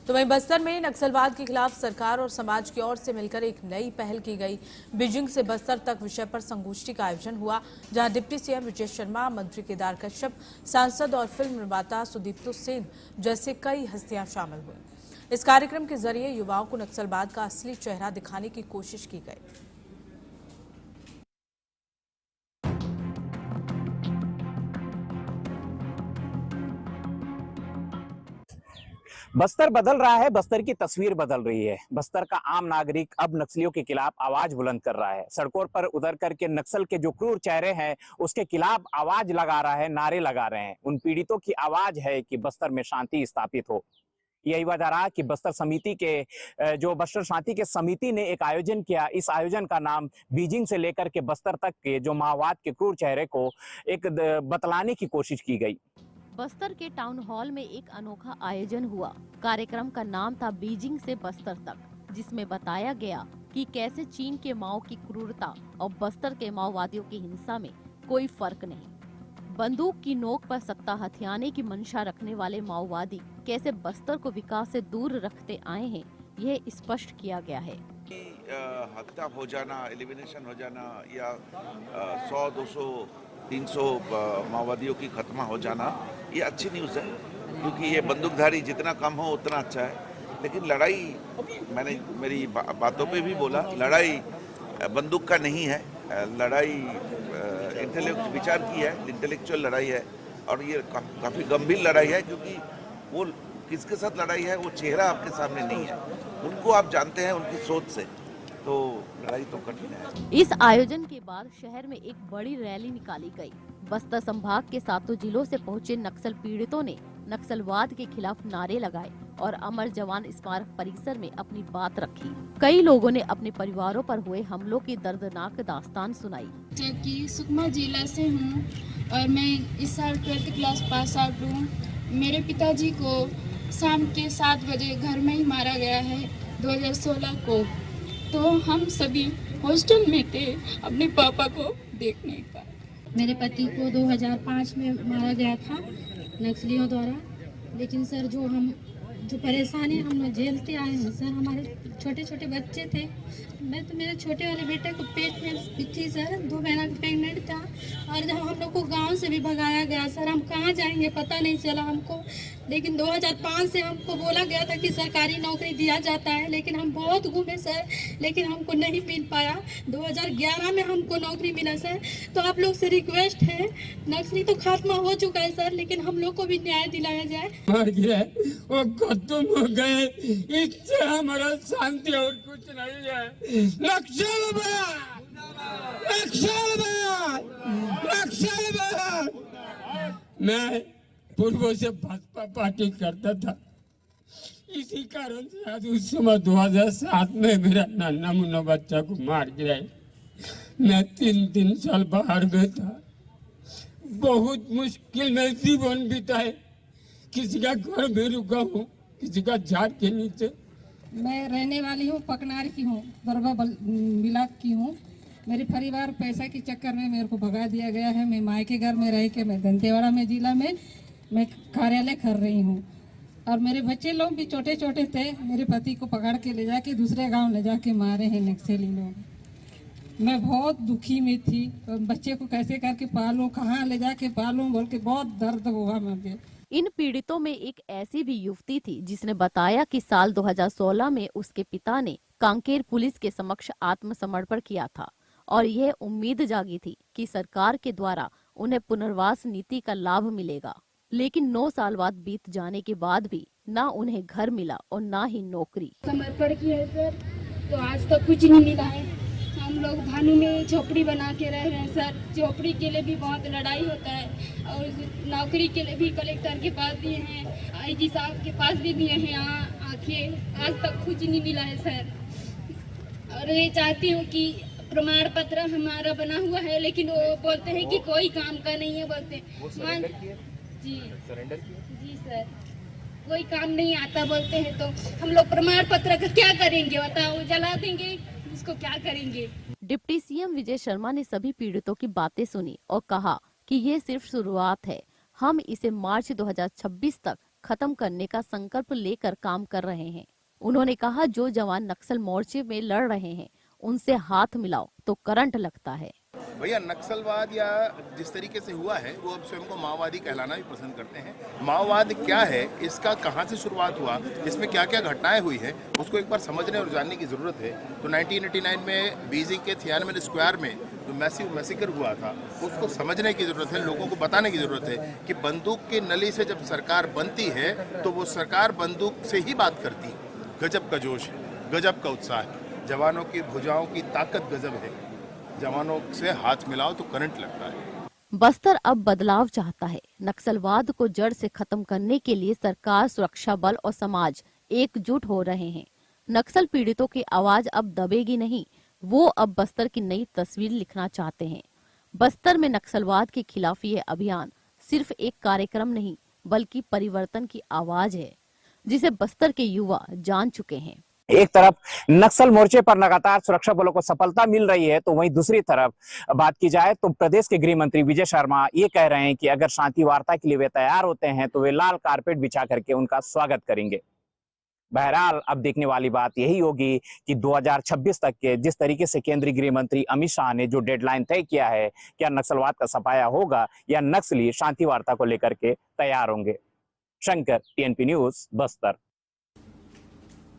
तो वहीं बस्तर में नक्सलवाद के खिलाफ सरकार और समाज की ओर से मिलकर एक नई पहल की गई। बीजिंग से बस्तर तक विषय पर संगोष्ठी का आयोजन हुआ, जहां डिप्टी सीएम विजय शर्मा, मंत्री केदार कश्यप, सांसद और फिल्म निर्माता सुदीप्तो सेन जैसे कई हस्तियां शामिल हुई। इस कार्यक्रम के जरिए युवाओं को नक्सलवाद का असली चेहरा दिखाने की कोशिश की गई। बस्तर बदल रहा है, बस्तर की तस्वीर बदल रही है। बस्तर का आम नागरिक अब नक्सलियों के खिलाफ आवाज बुलंद कर रहा है। सड़कों पर उतर करके नक्सल के जो क्रूर चेहरे हैं उसके खिलाफ आवाज लगा रहा है, नारे लगा रहे हैं। उन पीड़ितों की आवाज है कि बस्तर में शांति स्थापित हो। यही वजह रहा कि बस्तर समिति के जो बस्तर शांति के समिति ने एक आयोजन किया। इस आयोजन का नाम बीजिंग से लेकर के बस्तर तक के जो माओवाद के क्रूर चेहरे को एक बतलाने की कोशिश की गई। बस्तर के टाउन हॉल में एक अनोखा आयोजन हुआ। कार्यक्रम का नाम था बीजिंग से बस्तर तक, जिसमें बताया गया कि कैसे चीन के माओ की क्रूरता और बस्तर के माओवादियों की हिंसा में कोई फर्क नहीं। बंदूक की नोक पर सत्ता हथियाने की मंशा रखने वाले माओवादी कैसे बस्तर को विकास से दूर रखते आए हैं, यह स्पष्ट किया गया है। हत्या हो जाना, एलिमिनेशन हो जाना या 100, 200, 300 माओवादियों की खत्म हो जाना, ये अच्छी न्यूज़ है, क्योंकि ये बंदूकधारी जितना कम हो उतना अच्छा है। लेकिन लड़ाई, मैंने मेरी बातों पे भी बोला, लड़ाई बंदूक का नहीं है, लड़ाई विचार की है, इंटेलेक्चुअल लड़ाई है। और ये काफ़ी गंभीर लड़ाई है, क्योंकि वो किसके साथ लड़ाई है वो चेहरा आपके सामने नहीं है, उनको आप जानते हैं उनकी सोच से, तो लड़ाई तो कठिन है। इस आयोजन के बाद शहर में एक बड़ी रैली निकाली गई। बस्तर संभाग के 7 जिलों से पहुंचे नक्सल पीड़ितों ने नक्सलवाद के खिलाफ नारे लगाए और अमर जवान स्मारक परिसर में अपनी बात रखी। कई लोगों ने अपने परिवारों पर हुए हमलों की दर्दनाक दास्तान सुनाई। जबकि सुकमा जिला से हूँ और मैं इस साल 12th क्लास पास आउट हूँ। मेरे पिताजी को शाम के 7 बजे घर में ही मारा गया है 2016 को। तो हम सभी हॉस्टल में थे अपने पापा को देखने का। मेरे पति को 2005 में मारा गया था नक्सलियों द्वारा। लेकिन सर जो परेशानी हम लोग झेलते आए हैं सर, हमारे छोटे छोटे बच्चे थे। मैं तो मेरे छोटे वाले बेटे को पेट में थी सर, 2 महीना प्रेगनेंट था। और जब हम लोग को गांव से भी भगाया गया सर, हम कहाँ जाएंगे पता नहीं चला हमको। लेकिन 2005 से हमको बोला गया था कि सरकारी नौकरी दिया जाता है, लेकिन हम बहुत घूमे सर, लेकिन हमको नहीं मिल पाया। 2011 में हमको नौकरी मिला सर। तो आप लोग से रिक्वेस्ट है, नक्सली तो खात्मा हो चुका है सर, लेकिन हम लोग को भी न्याय दिलाया जाए। मर गया, वो खत्म हो गए, इससे हमारा शांति और कुछ नहीं है। मैं पूर्व से भाजपा पार्टी करता था, इसी कारण से आज उस समय 2007 में मेरा नाना मुन्ना बच्चा को मार गिराए। मैं 3 साल बाहर में था, बहुत मुश्किल में जीवन बिताए। किसी का घर में रुका हूँ, किसी का झाड़ के नीचे। मैं रहने वाली हूँ पकनार की हूँ, बरबा बिलाक की हूँ। मेरे परिवार पैसा के चक्कर में मेरे को भगा दिया गया है। मैं मायके घर में रह के मैं दंतेवाड़ा में जिला में मैं कार्यालय कर रही हूँ। और मेरे बच्चे लोग भी छोटे छोटे थे। मेरे पति को पकड़ के ले जाके दूसरे गांव ले जाके मारे हैं नक्सली लोग। मैं बहुत दुखी में थी, और बच्चे को कैसे करके पालूं, कहाँ ले जाके पालूं बोल के बहुत दर्द हुआ मुझे। इन पीड़ितों में एक ऐसी भी युवती थी जिसने बताया कि साल 2016 में उसके पिता ने कांकेर पुलिस के समक्ष आत्मसमर्पण किया था और यह उम्मीद जागी थी कि सरकार के द्वारा उन्हें पुनर्वास नीति का लाभ मिलेगा। लेकिन 9 साल बाद बीत जाने के बाद भी ना उन्हें घर मिला और ना ही नौकरी। समर्पण किया है सर, तो आज तक कुछ नहीं मिला है। हम लोग भानु में झोपड़ी बना के रह रहे हैं सर। झोपड़ी के लिए भी बहुत लड़ाई होता है, और नौकरी के लिए भी कलेक्टर के पास दिए हैं, आईजी साहब के पास भी दिए हैं। यहाँ आके आज तक कुछ नहीं मिला है सर। और ये चाहती हूँ कि प्रमाण पत्र हमारा बना हुआ है, लेकिन वो बोलते हैं कि कोई काम का नहीं है। बोलते जी सर, कोई काम नहीं आता बोलते हैं। तो हम लोग प्रमाण पत्र का क्या करेंगे बताओ? जला देंगे, उसको क्या करेंगे? डिप्टी सीएम विजय शर्मा ने सभी पीड़ितों की बातें सुनी और कहा कि ये सिर्फ शुरुआत है, हम इसे मार्च 2026 तक खत्म करने का संकल्प लेकर काम कर रहे हैं। उन्होंने कहा, जो जवान नक्सल मोर्चे में लड़ रहे हैं उनसे हाथ मिलाओ तो करंट लगता है। भैया नक्सलवाद या जिस तरीके से हुआ है वो अब स्वयं को माओवादी कहलाना भी पसंद करते हैं। माओवाद क्या है, इसका कहां से शुरुआत हुआ, इसमें क्या क्या घटनाएं हुई है, उसको एक बार समझने और जानने की ज़रूरत है। तो 1989 में बीजिंग के थियानमेन स्क्वायर में जो मैसिव मैसेकर हुआ था उसको समझने की ज़रूरत है, लोगों को बताने की ज़रूरत है कि बंदूक की नली से जब सरकार बनती है तो वो सरकार बंदूक से ही बात करती है। गजब का जोश है, गजब का उत्साह है, जवानों की भुजाओं की ताकत गजब है। जवानों से हाथ मिलाओ तो करंट लगता है। बस्तर अब बदलाव चाहता है। नक्सलवाद को जड़ से खत्म करने के लिए सरकार, सुरक्षा बल और समाज एकजुट हो रहे हैं। नक्सल पीड़ितों की आवाज अब दबेगी नहीं, वो अब बस्तर की नई तस्वीर लिखना चाहते हैं। बस्तर में नक्सलवाद के खिलाफ ये अभियान सिर्फ एक कार्यक्रम नहीं बल्कि परिवर्तन की आवाज है, जिसे बस्तर के युवा जान चुके हैं। एक तरफ नक्सल मोर्चे पर लगातार सुरक्षा बलों को सफलता मिल रही है, तो वहीं दूसरी तरफ बात की जाए तो प्रदेश के गृह मंत्री विजय शर्मा ये कह रहे हैं कि अगर शांति वार्ता के लिए वे तैयार होते हैं तो वे लाल कारपेट बिछा करके उनका स्वागत करेंगे। बहरहाल अब देखने वाली बात यही होगी कि 2026 तक के जिस तरीके से केंद्रीय गृह मंत्री अमित शाह ने जो डेडलाइन तय किया है, क्या नक्सलवाद का सफाया होगा या नक्सली शांति वार्ता को लेकर के तैयार होंगे। Shankar, TNP news, Bastar.